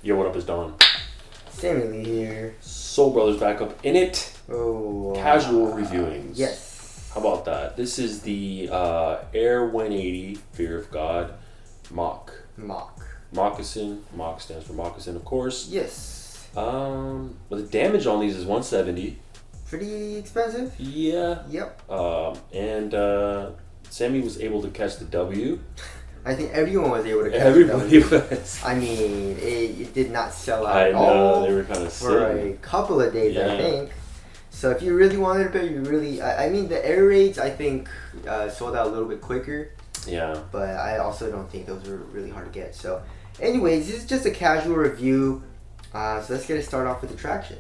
Yo, what up, is Don? Sammy here. Soul Brothers back up in it. Oh. Casual reviewings. Yes. How about that? This is the Air 180 Fear of God Moccasin. Mock stands for Moccasin, of course. Yes. Well, the damage on these is 170. Pretty expensive. Yeah. Yep. And Sammy was able to catch the W. I think everyone was able to catch Everybody the W. was. I mean, it did not sell out I at know, all. they were kind of for a couple of days, I think. So if you really wanted a pair, you really... I mean, the air raids, I think, sold out a little bit quicker. Yeah. But I also don't think those were really hard to get. So anyways, this is just a casual review. So let's get it started off with the traction.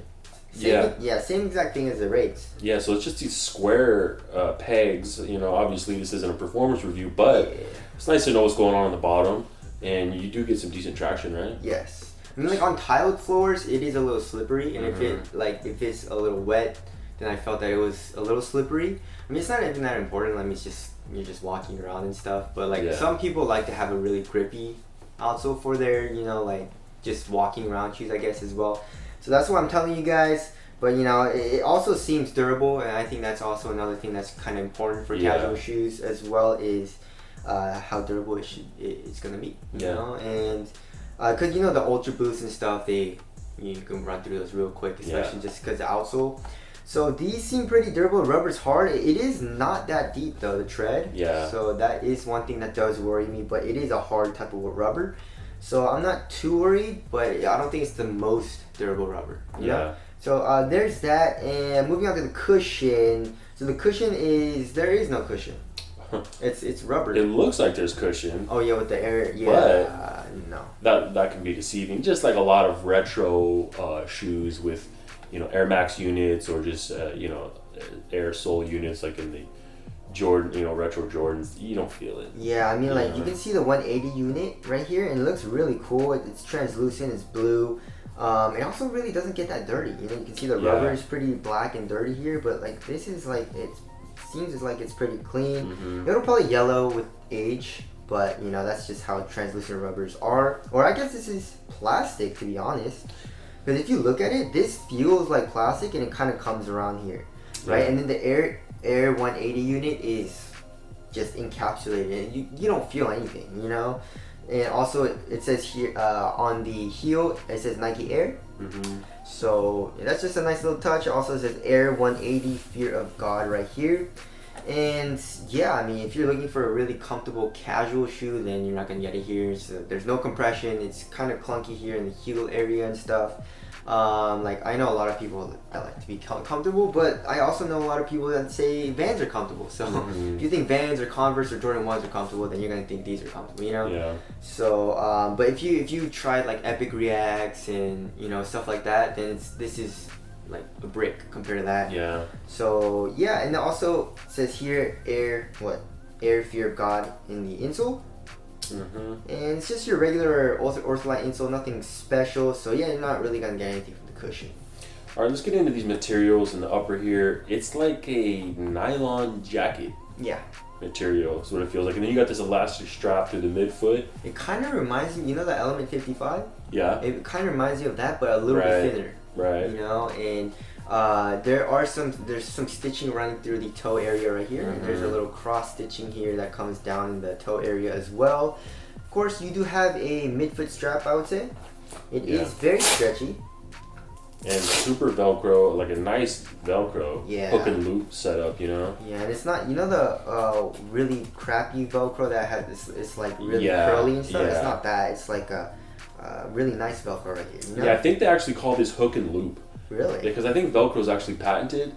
Same exact thing as the raids. Yeah, so it's just these square pegs. You know, obviously this isn't a performance review, but it's nice to know what's going on the bottom. And you do get some decent traction, right? Yes. I mean, like on tiled floors, it is a little slippery. And if it's a little wet, then I felt that it was a little slippery. I mean, it's not even that important. I mean, it's just, you're just walking around and stuff. But like some people like to have a really grippy outsole for their, you know, like just walking around shoes, I guess, as well. So that's what I'm telling you guys. But you know, it also seems durable, and I think that's also another thing that's kind of important for casual shoes as well, is how durable it's gonna be. You know, and because you know the Ultra Boost and stuff, you can run through those real quick, especially just because the outsole. So these seem pretty durable. Rubber's hard. It is not that deep though, the tread. Yeah. So that is one thing that does worry me, but it is a hard type of rubber. So I'm not too worried, but I don't think it's the most durable rubber. You know? So there's that, and moving on to the cushion. So the cushion there is no cushion. It's rubber. It looks like there's cushion. Oh yeah, with the air. Yeah. But no. That can be deceiving. Just like a lot of retro shoes with, you know, Air Max units or just you know, Air Sole units, like in the Jordan, you know, retro Jordans, you don't feel it. Yeah, I mean, like you can see the 180 unit right here, and it looks really cool. It's translucent. It's blue. It also really doesn't get that dirty. You know, you can see the rubber is pretty black and dirty here, but like this is like it seems like it's pretty clean. It'll probably yellow with age, but you know that's just how translucent rubbers are. Or I guess this is plastic, to be honest. Because if you look at it, this feels like plastic, and it kind of comes around here, right? And then the Air 180 unit is just encapsulated. You don't feel anything, you know. And also it says here on the heel, it says Nike Air. So that's just a nice little touch. It also says Air 180 Fear of God right here. And yeah, I mean, if you're looking for a really comfortable casual shoe, then you're not gonna get it here. So there's no compression. It's kind of clunky here in the heel area and stuff. Like I know a lot of people that like to be comfortable, but I also know a lot of people that say Vans are comfortable. So if you think Vans or Converse or Jordan 1s are comfortable, then you're gonna think these are comfortable, you know? Yeah. So but if you tried like Epic Reacts and you know stuff like that, then this is like a brick compared to that. Yeah. So yeah, and it also says here Air Fear of God in the insole. And it's just your regular ortholite insole, nothing special. So yeah, you're not really gonna get anything from the cushion. All right, let's get into these materials in the upper here. It's like a nylon jacket. Yeah. Material is what it feels like, and then you got this elastic strap through the midfoot. It kind of reminds me, you know, the Element 55. Yeah. It kind of reminds you of that, but a little bit thinner. Right. You know, and there's some stitching running through the toe area right here, and there's a little cross stitching here that comes down in the toe area as well. Of course, you do have a midfoot strap, I would say. It is very stretchy. And super Velcro, like a nice Velcro hook and loop setup, you know? Yeah, and it's not, you know, the really crappy Velcro that has this, it's like really curly and stuff? It's not that. It's like a really nice Velcro right here. You know? Yeah, I think they actually call this hook and loop. Really? Because I think Velcro is actually patented.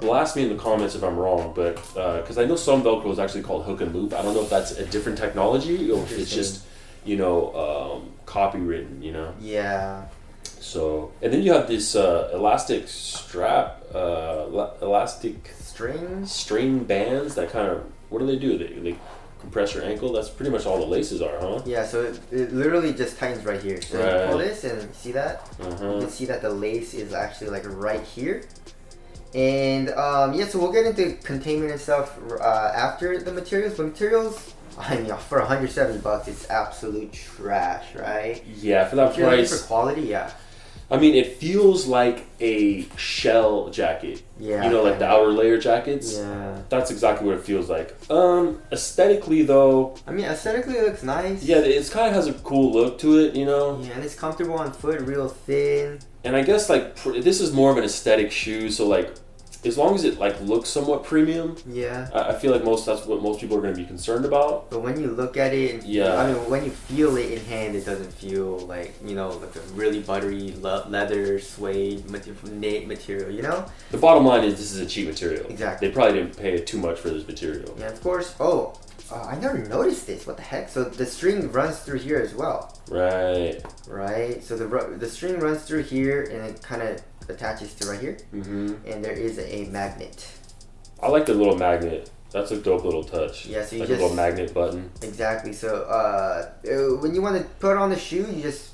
Blast me in the comments if I'm wrong, but because I know some Velcro is actually called hook and loop. I don't know if that's a different technology or if it's just, you know, copywritten, you know? Yeah. So, and then you have this elastic strap, elastic string bands that kind of, what do? They compress your ankle. That's pretty much all the laces are, huh? Yeah, so it literally just tightens right here. So you pull this and see that? You can see that the lace is actually like right here. And yeah, so we'll get into containment and stuff after the materials. But materials, I mean, for $170, it's absolute trash, right? Yeah, for that If you're looking price. for quality, yeah. I mean, it feels like a shell jacket. Yeah. You know, like the outer layer jackets. Yeah. That's exactly what it feels like. Aesthetically though. I mean, aesthetically it looks nice. Yeah, it kind of has a cool look to it, you know. Yeah, and it's comfortable on foot, real thin. And I guess like this is more of an aesthetic shoe, so like as long as it like looks somewhat premium, yeah, I feel like that's what most people are going to be concerned about. But when you look at it, yeah, I mean, when you feel it in hand, it doesn't feel like, you know, like a really buttery leather suede knit material. You know. The bottom line is this is a cheap material. Exactly. They probably didn't pay too much for this material. Yeah, of course. Oh, I never noticed this. What the heck? So the string runs through here as well. Right. Right. So the string runs through here and it kind of attaches to right here. Mm-hmm. And there is a magnet. I like the little magnet. That's a dope little touch. Yeah, so you like just a little magnet button. Exactly. So when you want to put on the shoe, you just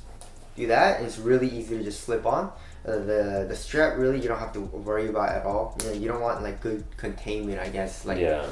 do that, and it's really easy to just slip on. The strap really you don't have to worry about at all. You know, you don't want like good containment, I guess. Like yeah.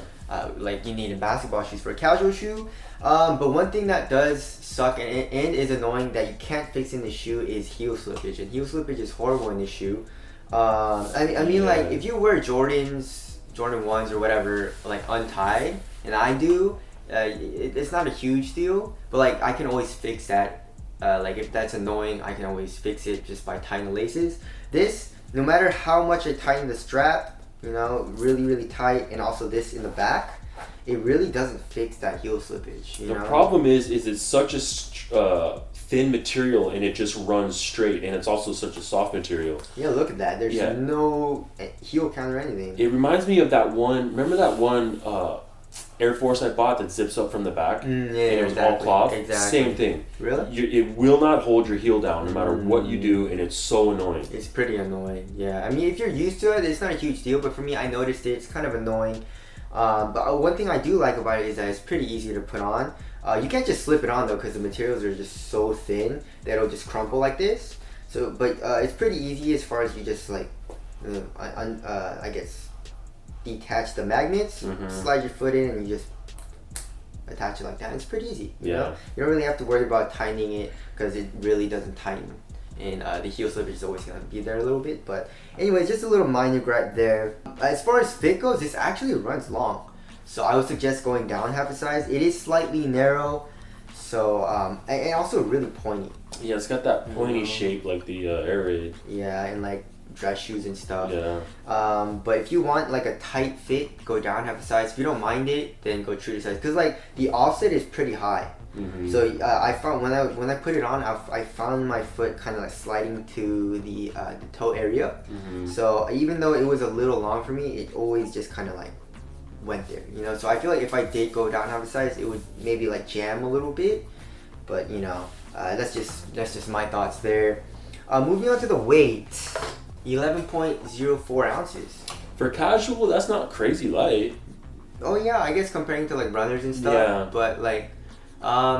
Like you need in basketball shoes for a casual shoe. But one thing that does suck and is annoying that you can't fix in the shoe is heel slippage, and heel slippage is horrible in this shoe. I mean, like if you wear Jordan 1s or whatever, like untied, and I do, it's not a huge deal, but like I can always fix that. Like if that's annoying, I can always fix it just by tying the laces. This, no matter how much I tighten the strap, you know, really tight, and also this in the back, it really doesn't fix that heel slippage. You know? Problem is it's such a thin material and it just runs straight, and it's also such a soft material. Yeah, look at that. There's no heel count or anything. It reminds me of that one. Remember that one Air Force I bought that zips up from the back? Yeah, and it was all cloth. Exactly. Same thing. Really? It will not hold your heel down no matter what you do, and it's so annoying. It's pretty annoying. Yeah, I mean, if you're used to it, it's not a huge deal. But for me, I noticed it. It's kind of annoying. But one thing I do like about it is that it's pretty easy to put on. You can't just slip it on though, because the materials are just so thin that it'll just crumple like this. So, but it's pretty easy as far as you just like, I guess, detach the magnets, slide your foot in, and you just attach it like that. It's pretty easy. You know? You don't really have to worry about tightening it because it really doesn't tighten. And the heel slippage is always going to be there a little bit. But anyway, just a little minor gripe there. As far as fit goes, this actually runs long. So I would suggest going down half a size. It is slightly narrow. So, and also really pointy. Yeah, it's got that pointy shape like the Air Raid. Yeah, and like dress shoes and stuff. Yeah. But if you want like a tight fit, go down half a size. If you don't mind it, then go true to size. Cause like the offset is pretty high. So I found when I put it on, I found my foot kind of like sliding to the toe area. So even though it was a little long for me, it always just kind of like went there. You know. So I feel like if I did go down half a size, it would maybe like jam a little bit. But you know, that's just my thoughts there. Moving on to the weight. 11.04 ounces. For casual, that's not crazy light. Oh yeah, I guess comparing to like runners and stuff. Yeah. But like, I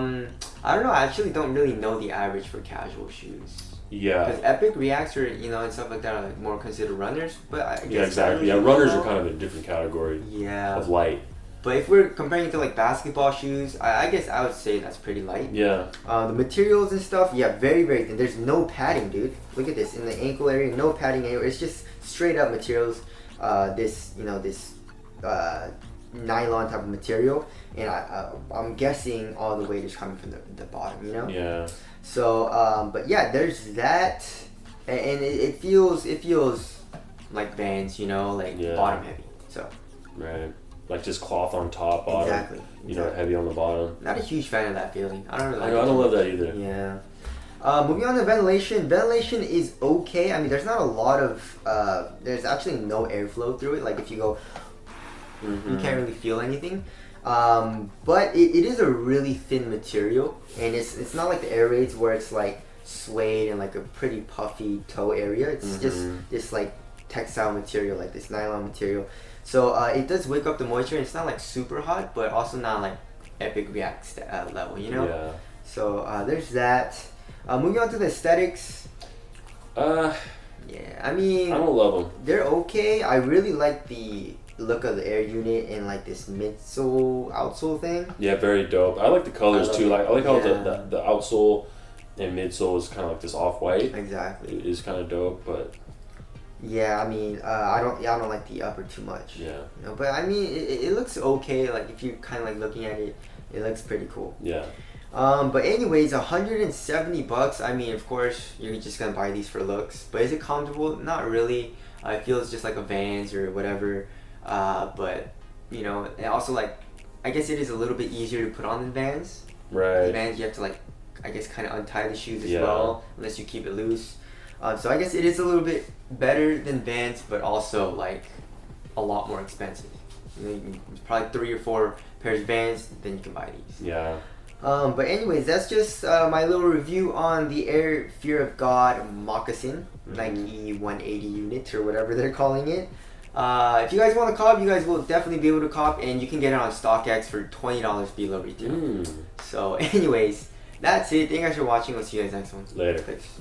don't know. I actually don't really know the average for casual shoes. Yeah. Because Epic Reacts or and stuff like that are like more considered runners. But I guess exactly. Yeah, runners are kind of a different category. Yeah. Of light. But if we're comparing it to like basketball shoes, I guess I would say that's pretty light. Yeah. The materials and stuff, very thin. There's no padding, dude. Look at this in the ankle area, no padding anywhere. It's just straight up materials. This nylon type of material, and I'm guessing all the weight is coming from the bottom. You know. Yeah. So, but yeah, there's that, and it feels like Vans, you know, like bottom heavy. So. Right. Like just cloth on top, bottom. Exactly. You know, heavy on the bottom. Not a huge fan of that feeling. I don't really like I don't love that either. Yeah. Moving on to ventilation. Ventilation is okay. I mean, there's not a lot of, there's actually no airflow through it. Like if you go, you can't really feel anything. But it is a really thin material, and it's not like the Air Raids where it's like suede and like a pretty puffy toe area. It's just this like textile material, like this nylon material. So it does wake up the moisture. It's not like super hot, but also not like Epic React level, you know? Yeah. So there's that. Moving on to the aesthetics. Yeah, I mean, I don't love them. They're okay. I really like the look of the Air unit and like this midsole outsole thing. Yeah, very dope. I like the colors too. Like I like how Yeah. the outsole and midsole is kind of like this off white. Exactly. It is kind of dope, but yeah, I mean, I don't like the upper too much. yeah, You know, but I mean, it looks okay. Like if you're kind of like looking at it, it looks pretty cool. yeah. But anyways, $170. I mean, of course, you're just gonna buy these for looks. But is it comfortable? Not really. It feels just like a Vans or whatever. But you know, and also like, I guess it is a little bit easier to put on than Vans. Right. Vans, you have to like, I guess, kind of untie the shoes as Yeah. well, unless you keep it loose. So I guess it is a little bit better than Vans, but also like a lot more expensive. You know, you can, probably 3 or 4 pairs of Vans, then you can buy these. Yeah. But anyways, that's just my little review on the Air Fear of God Moccasin Nike 180 unit or whatever they're calling it. If you guys want to cop, you guys will definitely be able to cop, and you can get it on StockX for $20 below retail. So anyways, that's it. Thank you guys for watching. We'll see you guys next one. Later. Thanks.